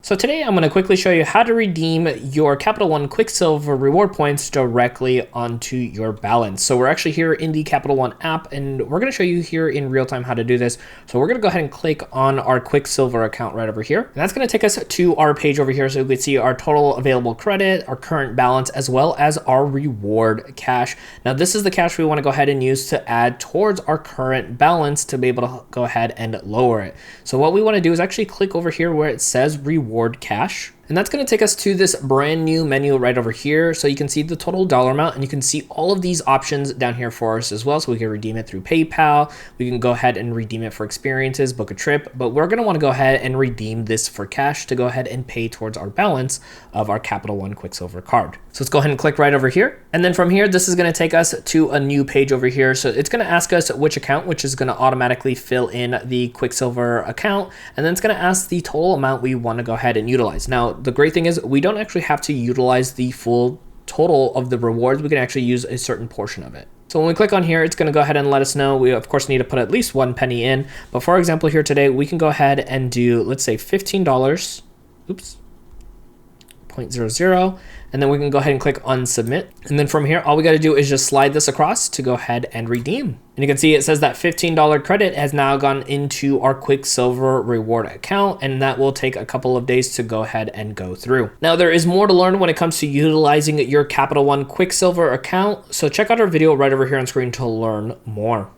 So today I'm going to quickly show you how to redeem your Capital One Quicksilver reward points directly onto your balance. So we're actually here in the Capital One app, and we're going to show you here in real time how to do this. So we're going to go ahead and click on our Quicksilver account right over here. And that's going to take us to our page over here. So you can see our total available credit, our current balance, as well as our reward cash. Now this is the cash we want to go ahead and use to add towards our current balance to be able to go ahead and lower it. So what we want to do is actually click over here where it says reward cash. And that's going to take us to this brand new menu right over here. So you can see the total dollar amount, and you can see all of these options down here for us as well. So we can redeem it through PayPal. We can go ahead and redeem it for experiences, book a trip, but we're going to want to go ahead and redeem this for cash to go ahead and pay towards our balance of our Capital One Quicksilver card. So let's go ahead and click right over here. And then from here, this is going to take us to a new page over here. So it's going to ask us which account, which is going to automatically fill in the Quicksilver account. And then it's going to ask the total amount we want to go ahead and utilize. Now, the great thing is we don't actually have to utilize the full total of the rewards. We can actually use a certain portion of it. So when we click on here, it's going to go ahead and let us know. We of course need to put at least 1 penny in. But for example, here today, we can go ahead and do, let's say $15. Oops. 0.00, and then we can go ahead and click on submit. And then from here, all we got to do is just slide this across to go ahead and redeem. And you can see it says that $15 credit has now gone into our Quicksilver reward account, and that will take a couple of days to go ahead and go through. Now there is more to learn when it comes to utilizing your Capital One Quicksilver account, so check out our video right over here on screen to learn more.